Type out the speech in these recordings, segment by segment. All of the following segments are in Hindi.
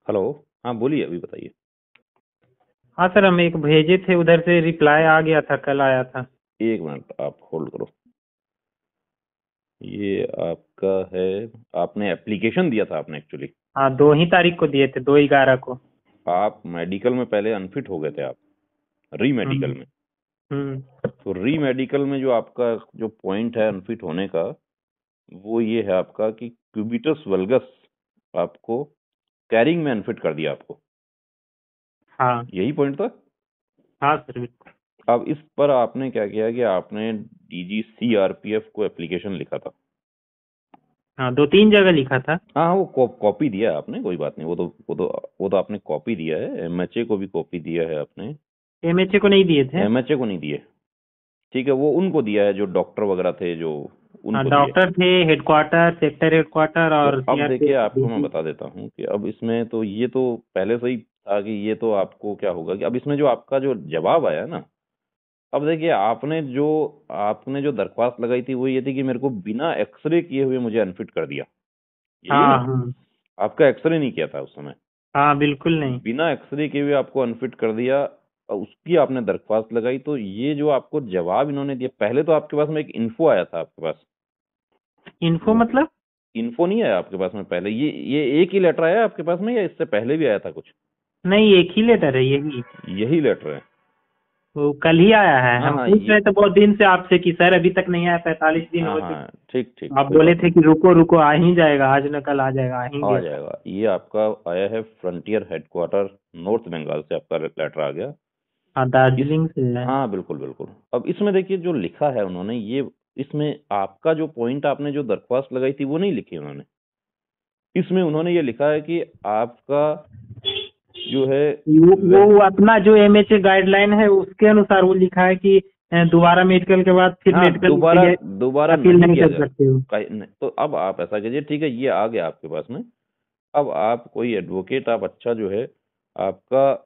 हेलो। हाँ बोलिए, अभी बताइए। हाँ सर, हम एक भेजे थे, उधर से रिप्लाई आ गया था, कल आया था। एक मिनट आप होल्ड करो। ये आपका है, आपने एप्लीकेशन दिया था आपने एक्चुअली। हाँ, 2 ही तारीख को दिए थे, 2/11 को। आप मेडिकल में पहले अनफिट हो गए थे आप, री मेडिकल हम्म। में। हम्म। तो री मेडिकल में जो आपका जो पॉइंट है अनफिट होने का, वो ये है आपका कि क्यूबिटस वल्गस आपको कैरिंग में अनफिट कर दिया आपको। हाँ। यही पॉइंट था। हाँ सर, बिल्कुल। अब इस पर आपने क्या किया कि आपने डीजी सीआरपीएफ को एप्लीकेशन लिखा था। हाँ, 2-3 जगह लिखा था। हाँ वो कॉपी दिया है आपने, कोई बात नहीं। वो तो आपने कॉपी दिया है, एमएचए को भी कॉपी दिया है आपने। एमएचए को नहीं दिए थे। एमएचए को नहीं दिए, ठीक है। वो उनको दिया है जो डॉक्टर वगैरह थे, जो हाँ, उनको दिए। डॉक्टर थे, हेडक्वार्टर, सेक्टर हेडक्वार्टर तो और अब देखिए, सीआरपीएफ आपको मैं डीसी। बता देता हूँ कि अब इसमें तो ये तो पहले से ही था कि ये तो आपको क्या होगा कि अब इसमें जो आपका जो जवाब आया ना। अब देखिए, आपने जो दरख्वास्त लगाई थी वो ये थी कि मेरे को बिना एक्सरे किए हुए मुझे अनफिट कर दिया। यही हाँ। ना? हाँ। आपका एक्सरे नहीं किया था उस समय। हाँ, बिल्कुल नहीं। बिना एक्सरे के हुए आपको अनफिट कर दिया और उसकी आपने दरख्वास्त लगाई। तो ये जो आपको जवाब इन्होंने दिया, पहले तो आपके पास में एक इन्फो आया था आपके पास। इन्फो वो मतलब? इन्फो नहीं आया आपके पास में पहले? ये एक ही लेटर आया आपके पास में या इससे पहले भी आया था कुछ? नहीं, एक ही लेटर है, यही। यही लेटर है। वो कल ही आया है, हाँ हम हाँ पूछ ये। रहे थे बहुत दिन से आपसे कि सर अभी तक नहीं आया, 45 दिन हाँ हो हाँ चुके। ठीक ठीक, आप कोई बोले बात थे नहीं। कि रुको रुको, आ ही जाएगा, आज न कल आ जाएगा, आ ही आ गया था। जाएगा। ये आपका आया है फ्रंटियर हेडक्वार्टर, नॉर्थ बंगाल से आपका लेटर आ गया। हाँ, इस दार्जिलिंग से है। हाँ बिल्कुल बिल्कुल। अब इसमें देखिए जो लिखा है उन्होंने, ये इसमें आपका जो पॉइंट आपने जो दरख्वास्त लगाई थी वो नहीं लिखी उन्होंने। इसमें उन्होंने ये लिखा है कि आपका जो है वो अपना जो एमएचए गाइडलाइन है उसके अनुसार वो लिखा है कि दोबारा मेडिकल के बाद फिर हाँ मेडिकल के दोबारा लिए दोबारा अपील नहीं नहीं किया कर जाए सकते हो। कहीं नहीं। तो अब आप ऐसा कीजिए, ठीक है, ये आ गया आपके पास में। अब आप कोई एडवोकेट, आप अच्छा जो है आपका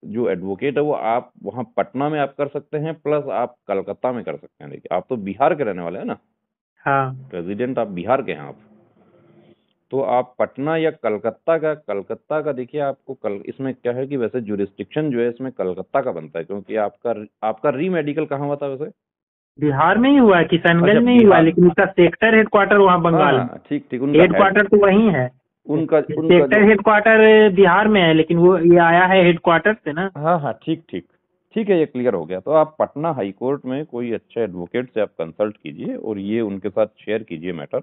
जो एडवोकेट है वो आप वहाँ पटना में आप कर सकते हैं, प्लस आप कलकत्ता में कर सकते हैं। देखिए, आप तो बिहार के रहने वाले हैं ना, हाँ। रेजिडेंट आप बिहार के हैं आप। तो आप पटना या कलकत्ता का देखिए, आपको कल इसमें क्या है कि वैसे जुरिस्डिक्शन जो है इसमें कलकत्ता का बनता है, क्योंकि आपका री मेडिकल कहाँ हुआ था वैसे? बिहार में ही हुआ है, अच्छा किशनगंज में ही हुआ है, बिहार। लेकिन उसका सेक्टर हेडक्वार्टर वहाँ हाँ बंगाल में। हाँ ठीक ठीक, उनका हेड, हेडक्वार्टर तो वही है। उनका उनका जो। सेक्टर हेडक्वार्टर बिहार में है, लेकिन वो ये आया है हेडक्वार्टर से ना। हाँ हाँ ठीक ठीक ठीक है, ये क्लियर हो गया। तो आप पटना हाई कोर्ट में कोई अच्छे एडवोकेट से आप कंसल्ट कीजिए और ये उनके साथ शेयर कीजिए मैटर,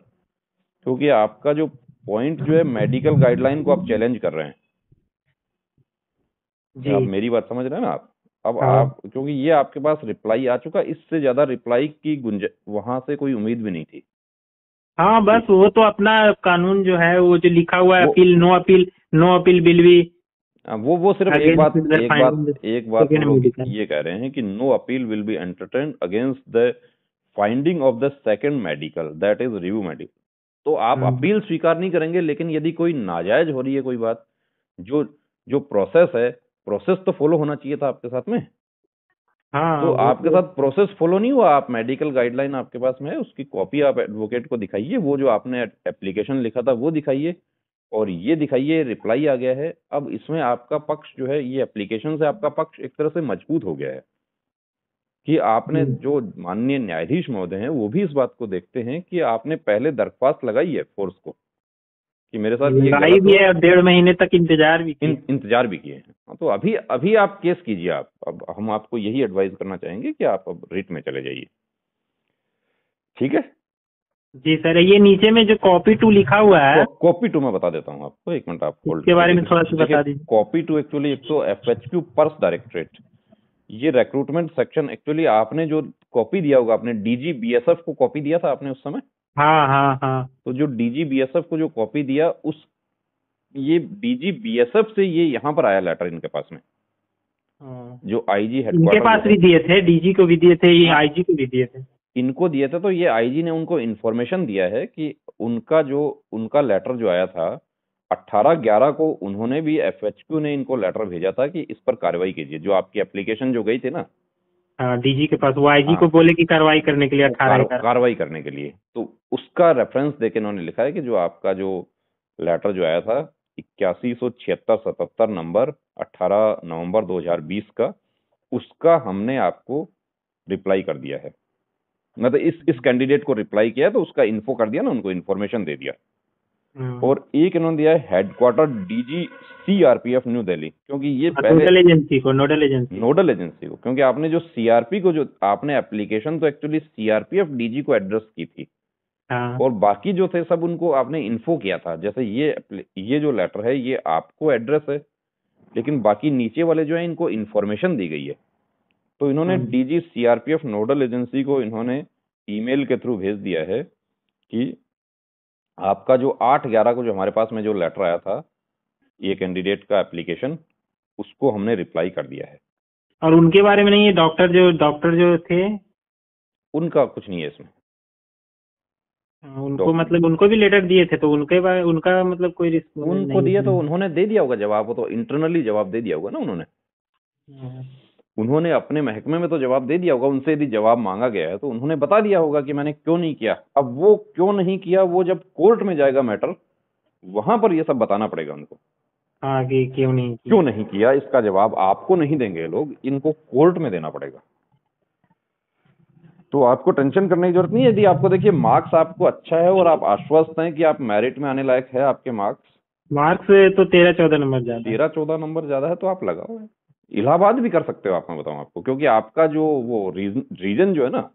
क्योंकि आपका जो पॉइंट जो है मेडिकल गाइडलाइन को आप चैलेंज कर रहे हैं। जी। आप मेरी बात समझ रहे हैं ना आप? अब हाँ। आप, क्योंकि ये आपके पास रिप्लाई आ चुका, इससे ज्यादा रिप्लाई की गुंज वहां से कोई उम्मीद भी नहीं थी। हाँ, बस ठीक। वो तो अपना कानून जो है, वो जो लिखा हुआ है, वो appeal, no appeal, no appeal will be वो सिर्फ एक अगेंस्ट बात द एक बात फाइंडिंग एक बात वो सेकेंड लोग मेडिकल। ये कह रहे हैं कि no appeal will be entertained against the finding of the second medical, that is review medical. तो आप हम्म। अपील स्वीकार नहीं करेंगे, लेकिन यदि कोई नाजायज हो रही है कोई बात, जो जो प्रोसेस है, प्रोसेस तो फॉलो होना चाहिए था आपके साथ में। हाँ, तो वो आपके तो। साथ प्रोसेस फॉलो नहीं हुआ। आप मेडिकल गाइडलाइन आपके पास में है, उसकी कॉपी आप एडवोकेट को दिखाइए, वो जो आपने एप्लीकेशन लिखा था वो दिखाइए, और ये दिखाइए रिप्लाई आ गया है। अब इसमें आपका पक्ष जो है, ये एप्लीकेशन से आपका पक्ष एक तरह से मजबूत हो गया है कि आपने हम्म। जो माननीय न्यायाधीश महोदय हैं वो भी इस बात को देखते हैं कि आपने पहले दरख्वास्त लगाई है फोर्स को कि मेरे साथ ये लगाई गलत भी हुआ। है और 1.5 महीने तक इंतजार भी किए। इंतजार भी किए हैं। हाँ, तो अभी अभी आप केस कीजिए। आप, अब हम आपको यही एडवाइस करना चाहेंगे कि आप अब रिट में चले जाइए। ठीक है। जी सर, ये नीचे में जो कॉपी टू लिखा हुआ है, कॉपी टू मैं बता देता हूँ आपको, एक मिनट आप होल्ड इसके करिए। बारे में थोड़ा सा देखिए बता दीजिए। कॉपी टू एक्चुअली एक तो एफएचक्यू पर्स डायरेक्टरेट, ये रिक्रूटमेंट सेक्शन। एक्चुअली आपने जो कॉपी दिया होगा, आपने डीजी बीएसएफ को कॉपी दिया था आपने उस समय। हाँ हाँ हाँ। तो जो डीजी बीएसएफ को जो कॉपी दिया, उस ये डीजी बीएसएफ से ये यहाँ पर आया लेटर इनके पास में, हाँ। जो आईजी इनके हेडक्वार्टर जो पास है। भी दिए थे, डीजी को भी दिए थे, ये हाँ आईजी को भी दिए थे। इनको दिए थे। तो ये आईजी ने उनको इन्फॉर्मेशन दिया है कि उनका लेटर जो आया था 18/11 को, उन्होंने भी एफएचक्यू ने इनको लेटर भेजा था कि इस पर कार्रवाई कीजिए, जो आपकी एप्लीकेशन जो गई थी ना। हाँ, डीजी के पास, वो आईजी हाँ को बोले कि कार्रवाई करने के लिए 18/11। कार्रवाई करने के लिए, तो उसका रेफरेंस देके इन्होंने लिखा है कि जो आपका जो लेटर जो आया था 817677 नंबर 18 नवंबर 2020 का, उसका हमने आपको रिप्लाई कर दिया है। मतलब इस कैंडिडेट को रिप्लाई किया तो उसका इन्फो कर दिया ना, उनको इन्फॉर्मेशन दे दिया। और एक इन्होंने दिया है headquarter DG CRPF new Delhi, क्योंकि ये पहले नोडल एजेंसी को, क्योंकि आपने जो सीआरपी को जो आपने एप्लीकेशन तो एक्चुअली सीआरपीएफ डीजी को एड्रेस की थी। हाँ। और बाकी जो थे सब उनको आपने इन्फो किया था। जैसे ये जो लेटर है ये आपको एड्रेस है, लेकिन बाकी नीचे वाले जो है इनको इन्फॉर्मेशन दी गई है। तो इन्होंने डीजी सीआरपीएफ नोडल एजेंसी को इन्होंने ईमेल के थ्रू भेज दिया है कि आपका जो 8/11 को जो हमारे पास में जो लेटर आया था ये कैंडिडेट का एप्लीकेशन, उसको हमने रिप्लाई कर दिया है। और उनके बारे में नहीं है, डॉक्टर जो थे उनका कुछ नहीं है इसमें। उनको मतलब उनको भी लेटर दिए थे, तो उनका मतलब कोई रिस्पॉन्स उनको दिया तो उन्होंने दे दिया होगा जवाब, वो तो इंटरनली जवाब दे दिया होगा ना उन्होंने। उन्होंने अपने महकमे में तो जवाब दे दिया होगा। उनसे यदि जवाब मांगा गया है तो उन्होंने बता दिया होगा कि मैंने क्यों नहीं किया। अब वो क्यों नहीं किया, वो जब कोर्ट में जाएगा मैटर, वहां पर ये सब बताना पड़ेगा उनको। हाँ, कि क्यों नहीं किया, इसका जवाब आपको नहीं देंगे लोग, इनको कोर्ट में देना पड़ेगा। तो आपको टेंशन करने की जरूरत नहीं है। यदि आपको देखिए मार्क्स आपको अच्छा है और आप आश्वस्त हैं कि आप मेरिट में आने लायक है, आपके मार्क्स तो 13-14 नंबर ज्यादा 13-14 नंबर ज्यादा है, तो आप लगाओ। इलाहाबाद भी कर सकते हो आप, मैं बताऊं आपको, क्योंकि आपका जो वो रीजन जो है ना,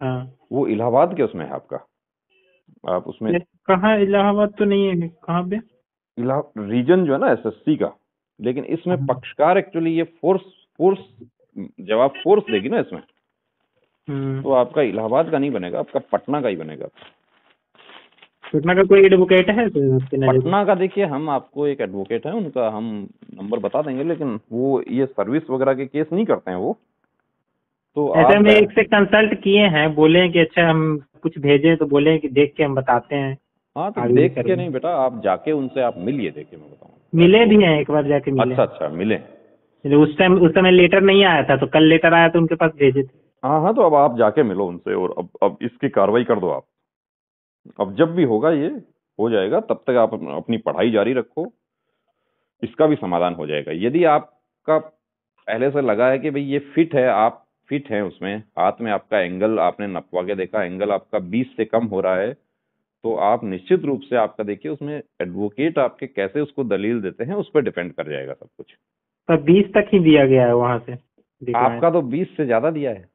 हाँ। वो इलाहाबाद के उसमें है आपका। आप उसमें कहाँ, इलाहाबाद तो नहीं है, कहाँ पे रीजन जो है ना एसएससी का, लेकिन इसमें पक्षकार एक्चुअली ये फोर्स जवाब फोर्स देगी ना इसमें। तो आपका इलाहाबाद का नहीं बनेगा, आपका पटना का ही बनेगा। पटना का कोई एडवोकेट है तो पटना का देखिए, हम आपको एक एडवोकेट है उनका हम नंबर बता देंगे, लेकिन वो ये सर्विस वगैरह के केस नहीं करते हैं वो। तो ऐसे हम एक से कंसल्ट किए हैं, बोले कि अच्छा हम कुछ भेजें, तो बोले कि देख के हम बताते हैं। हाँ, तो देख के नहीं बेटा, आप जाके उनसे आप मिलिए, देखिए मैं बताऊँ। मिले भी हैं, एक बार जाके मिले। अच्छा मिले। उस समय लेटर नहीं आया था, तो कल लेटर आया तो उनके पास भेजे थे। हाँ, तो अब आप जाके मिलो उनसे और अब इसकी कार्रवाई कर दो आप। अब जब भी होगा ये हो जाएगा, तब तक आप अपनी पढ़ाई जारी रखो, इसका भी समाधान हो जाएगा। यदि आपका पहले से लगा है कि भाई ये फिट है, आप फिट हैं उसमें, हाथ में आपका एंगल आपने नपवा के देखा, एंगल आपका 20 से कम हो रहा है, तो आप निश्चित रूप से आपका देखिए उसमें एडवोकेट आपके कैसे उसको दलील देते हैं, उस पर डिपेंड कर जाएगा सब कुछ। पर 20 तक ही दिया गया है वहां से। आपका तो 20 से ज्यादा दिया है।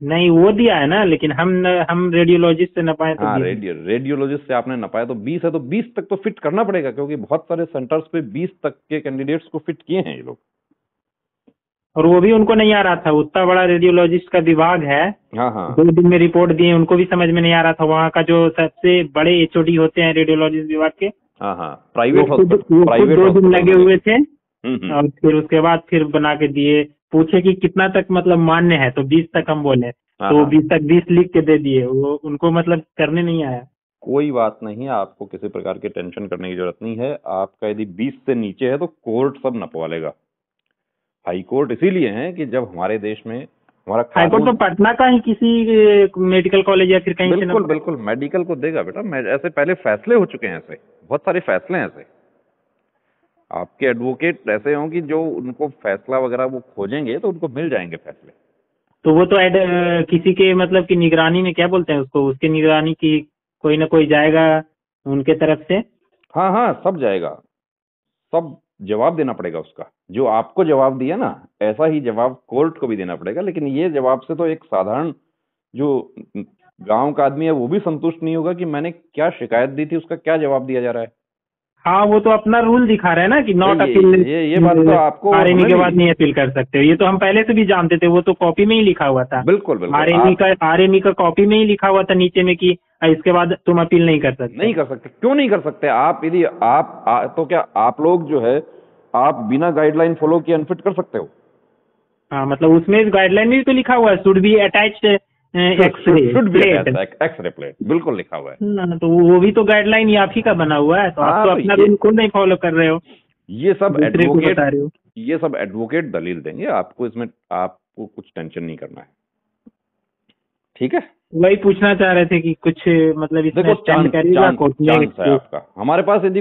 नहीं, वो दिया है ना, लेकिन हम रेडियोलॉजिस्ट से नपाए तो हाँ, रेडियोलॉजिस्ट से आपने नपाया तो 20 है, तो 20 तक तो फिट करना पड़ेगा, क्योंकि बहुत सारे सेंटर्स पे 20 तक के कैंडिडेट्स को फिट किए हैं ये लोग। और वो भी उनको नहीं आ रहा था, उतना बड़ा रेडियोलॉजिस्ट का विभाग है। हाँ 2 दिन में रिपोर्ट दिए, उनको भी समझ में नहीं आ रहा था। वहाँ का जो सबसे बड़े एचओडी होते हैं रेडियोलॉजिस्ट विभाग के, हाँ, प्राइवेट 2 दिन लगे हुए थे। और फिर उसके बाद फिर बना के दिए, पूछे कि कितना तक मतलब मान्य है, तो 20 तक हम बोले, तो 20 तक 20 लिख के दे दिए। वो उनको मतलब करने नहीं आया। कोई बात नहीं, आपको किसी प्रकार की टेंशन करने की जरूरत नहीं है। आपका यदि 20 से नीचे है तो कोर्ट सब नपवा लेगा। हाई कोर्ट इसीलिए है कि जब हमारे देश में हमारा हाई कोर्ट तो पटना का ही किसी मेडिकल कॉलेज या फिर कहीं से बिल्कुल मेडिकल को देगा बेटा। ऐसे पहले फैसले हो चुके हैं, ऐसे बहुत सारे फैसले हैं। ऐसे आपके एडवोकेट ऐसे हों कि जो उनको फैसला वगैरह वो खोजेंगे तो उनको मिल जाएंगे फैसले। तो वो तो किसी के मतलब की निगरानी में, क्या बोलते हैं उसको, उसकी निगरानी की कोई ना कोई जाएगा उनके तरफ से। हाँ, सब जाएगा, सब जवाब देना पड़ेगा उसका। जो आपको जवाब दिया ना, ऐसा ही जवाब कोर्ट को भी देना पड़ेगा। लेकिन ये जवाब से तो एक साधारण जो गांव का आदमी है वो भी संतुष्ट नहीं होगा कि मैंने क्या शिकायत दी थी, उसका क्या जवाब दिया जा रहा है। हाँ, वो तो अपना रूल दिखा रहे हैं ना कि नॉट अपील। ये बात तो आपको आरएनई के बाद नहीं अपील कर सकते। ये तो हम पहले से भी जानते थे, वो तो कॉपी में ही लिखा हुआ था। बिल्कुल आरएनई का कॉपी में ही लिखा हुआ था नीचे में कि इसके बाद तुम अपील नहीं कर सकते। क्यों नहीं कर सकते आप? यदि तो क्या आप लोग जो है आप बिना गाइडलाइन फॉलो किए अनफिट कर सकते हो? हाँ, मतलब उसमें इस गाइडलाइन में भी तो लिखा हुआ है, should be attached x-ray plate, बिल्कुल लिखा हुआ है ना। तो वो भी तो गाइडलाइन ही आप ही का बना हुआ है, तो आप तो अपना रूल खुद नहीं फॉलो कर रहे हो। ये सब एडवोकेट दलील देंगे आपको, इसमें आपको कुछ टेंशन नहीं करना है। ठीक है, वही पूछना चाह रहे थे कि कुछ मतलब इसमें देखो चांस है आपका। हमारे पास यदि